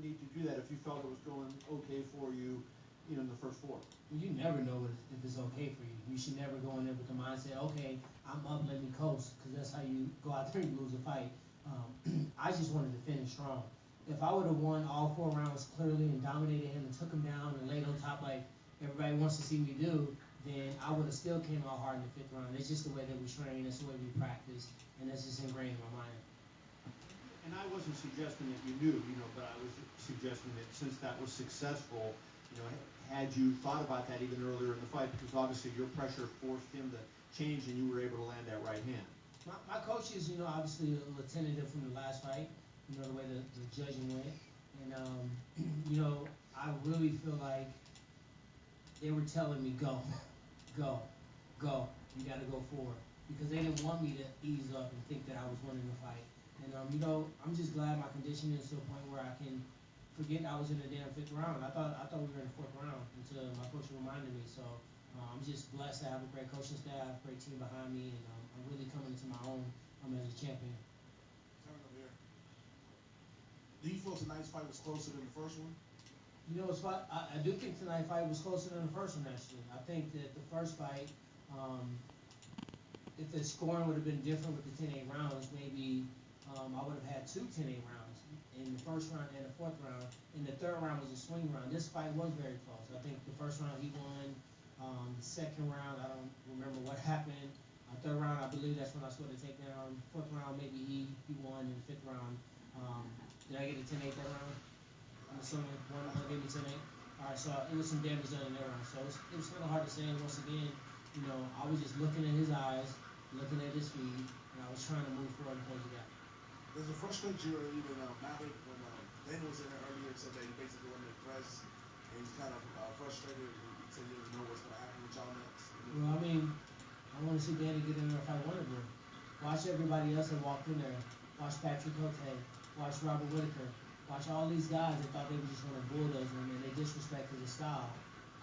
the need to do that if you felt it was going okay for you, in the first four? Well, you never know if it's okay for you. You should never go in there with the mindset, okay, I'm up, let me coast, because that's how you go out there and lose a fight. I just wanted to finish strong. If I would have won all 4 rounds clearly and dominated him and took him down and laid on top like everybody wants to see me do, then I would have still came out hard in the 5th round. It's just the way that we train, that's the way we practice, and that's just ingrained in my mind. And I wasn't suggesting that you knew, but I was suggesting that since that was successful, had you thought about that even earlier in the fight, because obviously your pressure forced him to change and you were able to land that right hand. My coaches, obviously a little tentative from the last fight, the way the judging went. And, I really feel like they were telling me, go, go, go. You got to go forward. Because they didn't want me to ease up and think that I was winning the fight. And, I'm just glad my conditioning is to a point where I can forget I was in the damn 5th round. I thought we were in the 4th round until my coach reminded me. So I'm just blessed to have a great coaching staff, great team behind me, and I'm really coming into my own as a champion. Turn over here. Do you feel tonight's fight was closer than the first one? I do think tonight's fight was closer than the first one, actually. I think that the first fight, if the scoring would have been different with the 10-8 rounds, maybe I would have had 2 10-8 rounds in the first round and the 4th round. And the 3rd round was a swing round. This fight was very close. I think the first round he won. The 2nd round, I don't remember what happened. 3rd round, I believe that's when I scored the takedown. 4th round, maybe he won. In the 5th round, did I get a 10-8 that round? I'm assuming one gave me 10-8. All right, so it was some damage done in that round. So it was kind of hard to say. Once again, I was just looking at his eyes, looking at his feet, and I was trying to move forward and close the gap. Does it frustrate you or even Maverick when Daniel was in there earlier and said that he basically wanted to press and he's kind of frustrated and he said he doesn't know what's going to happen with y'all next? Well, I want to see Danny get in there if I want to. Watch everybody else that walked in there. Watch Patrick Cote. Watch Robert Whitaker. Watch all these guys that thought they were just going to bulldoze him and they disrespected his style.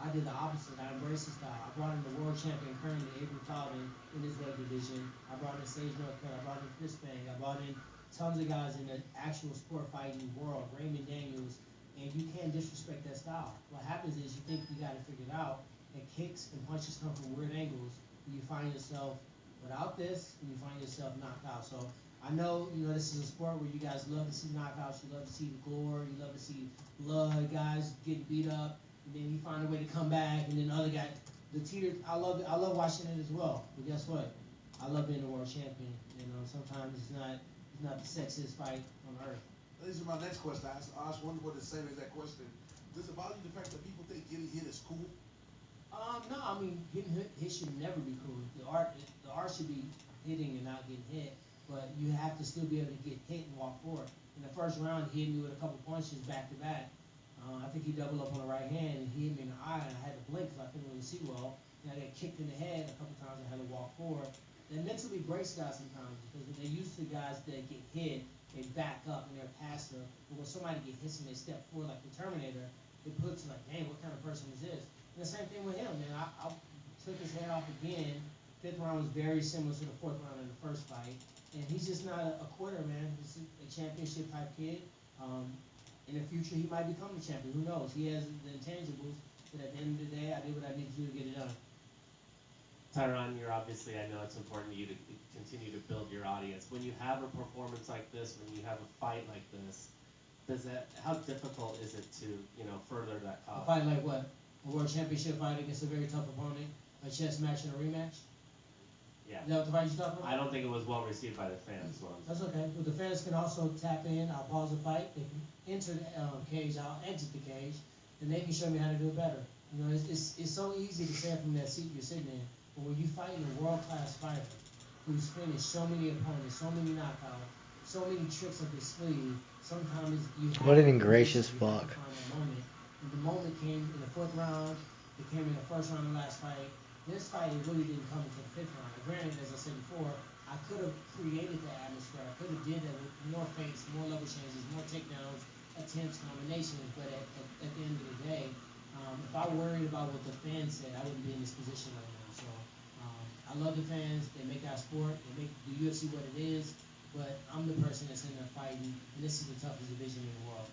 I did the opposite. I embraced his style. I brought in the world champion currently, Avery Talvin, in his weight division. I brought in Sage Northcutt. I brought in Chris Bang. I brought in tons of guys in the actual sport fighting world, Raymond Daniels, and you can't disrespect that style. What happens is you think you got it figured out, and kicks and punches come from weird angles, and you find yourself without this, and you find yourself knocked out. So I know, this is a sport where you guys love to see knockouts, you love to see the gore, you love to see blood, guys getting beat up, and then you find a way to come back, and then the other guy, the teeter, I love watching it as well. But guess what? I love being a world champion. Sometimes it's not the sexiest fight on earth. This is my next question. I asked one with the same exact question. Does it bother you the fact that people think getting hit is cool? No, getting hit should never be cool. The art should be hitting and not getting hit, but you have to still be able to get hit and walk forward. In the first round, he hit me with a couple punches back to back. I think he doubled up on the right hand, and he hit me in the eye, and I had to blink because I couldn't really see well. And I got kicked in the head a couple times. I had to walk forward. That mentally breaks guys sometimes because when they're used to guys that get hit, they back up and they're passive. But when somebody get hit and they step forward like the Terminator, it puts like, dang, what kind of person is this? And the same thing with him, man. I took his head off again. 5th round was very similar to the 4th round in the first fight. And he's just not a quitter, man. He's a championship type kid. In the future, he might become the champion. Who knows? He has the intangibles. But at the end of the day, I did what I needed to do to get it done. Tyron, I know it's important to you to continue to build your audience. When you have a performance like this, when you have a fight like this, how difficult is it to, further that cause? A fight like what? A world championship fight against a very tough opponent? A chess match and a rematch? Yeah. Is that what the fight you're talking about? I don't think it was well received by the fans. That's okay. But the fans can also tap in. I'll pause the fight. They can enter the cage. I'll exit the cage. And they can show me how to do it better. It's so easy to say it from that seat you're sitting in. But when you fight a world-class fighter who's finished so many opponents, so many knockouts, so many tricks up his sleeve, sometimes you have what an ingracious fuck. To find that moment. And the moment came in the 4th round. It came in the 1st round of the last fight. This fight, it really didn't come until the 5th round. Granted, as I said before, I could have created that atmosphere. I could have did that with more feints, more level changes, more takedowns, attempts, combinations. But at the end of the day, if I worried about what the fans said, I wouldn't be in this position right now. So I love the fans. They make our sport. They make the UFC what it is. But I'm the person that's in there fighting, and this is the toughest division in the world.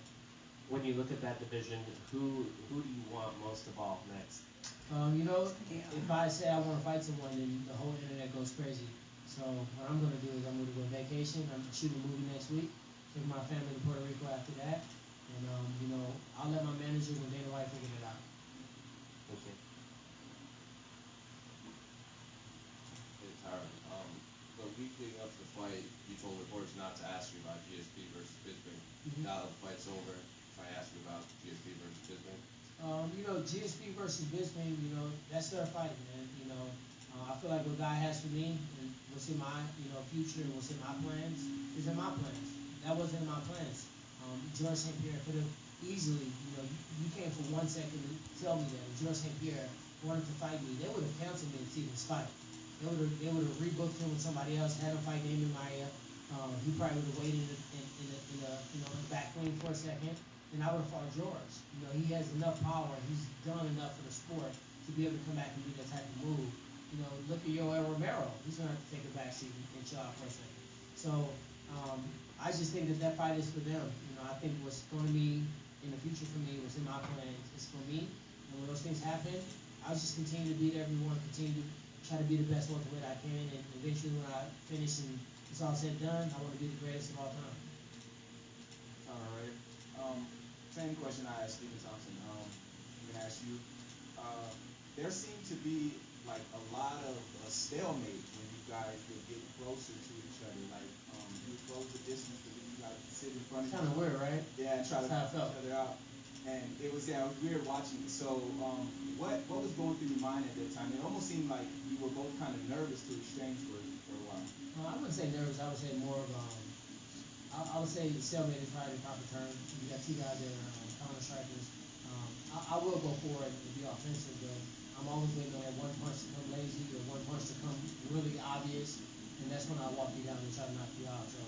when you look at that division, who do you want most of all next? You know, if I say I want to fight someone, then the whole internet goes crazy. So what I'm gonna do is I'm gonna go on vacation. I'm shooting a movie next week. Take my family to Puerto Rico after that, and you know, I'll let my managers and Dana White figure it out. Okay. Hey, Tyron. The week leading up to the fight, you told reporters not to ask you about GSP versus Bisping. Mm-hmm. Now that the fight's over, try to ask you about GSP versus Bisping. You know, GSP versus Bisping, you know, that's their fight, man. You know, I feel like what God has for me and what's in my, you know, future and what's in my plans is in my plans. That wasn't in my plans. George St. Pierre could have easily, you know, you came for 1 second to tell me that if George St. Pierre wanted to fight me, they would have canceled me in Stephen's fight. They would have rebooked him with somebody else, had him fight Damon Maia. He probably would have waited in the you know, in the back lane for a second. And I would have fought George. You know, he has enough power. He's done enough for the sport to be able to come back and do that type of move. You know, look at Yoel Romero. He's going to have to take a back seat and chill out for a second. So I just think that that fight is for them. You know, I think what's going to be in the future for me, what's in my plans, is for me. And when those things happen, I'll just continue to beat everyone, continue to try to be the best welterweight I can. And eventually when I finish and it's all said and done, I want to be the greatest of all time. All right. Same question I asked Stephen Thompson. I'm gonna ask you. There seemed to be like a lot of stalemate when you guys would get closer to each other. Like you would close the distance, but then you guys would sit in front of each Kind of other. weird, right? Yeah, and try to That's how I push felt. each other out. And it was weird watching it. So what was going through your mind at that time? It almost seemed like you were both kind of nervous to exchange for a while. I wouldn't say nervous. I would say more of I would say stalemate is probably the proper term. You got two guys that are counter strikers. I will go forward and be offensive, but I'm always waiting on that one punch to come lazy or one punch to come really obvious, and that's when I walk you down and try to knock you out. So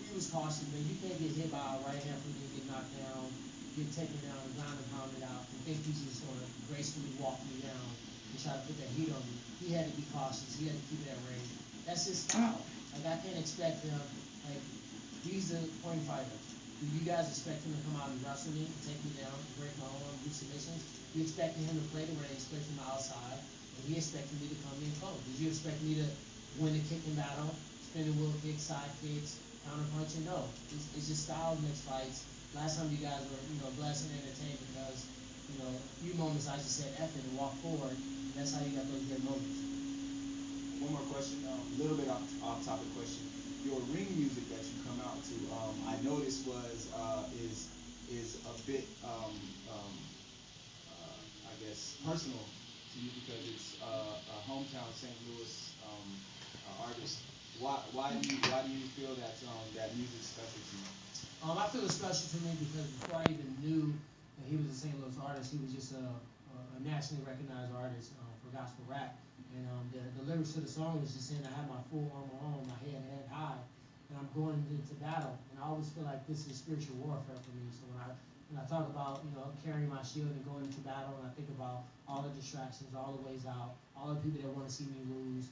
he was cautious, man. You can't get hit by a right hand from me, get knocked down, get taken down, ground and pounded out, and think he's just going to gracefully walk me down and try to put that heat on me. He had to be cautious. He had to keep that range. That's his style. Like, I can't expect him, like, he's the point fighter. Do you guys expect him to come out and wrestle me, take me down, break my arm, do submissions? You expected him to play the range, play from the outside, and he expected me to come in close. Did you expect me to win the kicking battle, spinning wheel kicks, side kicks, counter punching? No. It's just style makes fights. Last time you guys were, you know, blessed and entertained because, you know, a few moments I just said F it and walk forward, and that's how you got those good moments. One more question, a little bit off topic question. Your ring music that you come out to, I noticed is a bit I guess personal to you because it's a hometown St. Louis artist. Why do you feel that that music's special to you? I feel it's special to me because before I even knew that he was a St. Louis artist, he was just a nationally recognized artist for gospel rap. And the lyrics to the song was just saying I have my full armor on, my head high, and I'm going into battle. And I always feel like this is spiritual warfare for me. So when I talk about, you know, carrying my shield and going into battle, and I think about all the distractions, all the ways out, all the people that want to see me lose,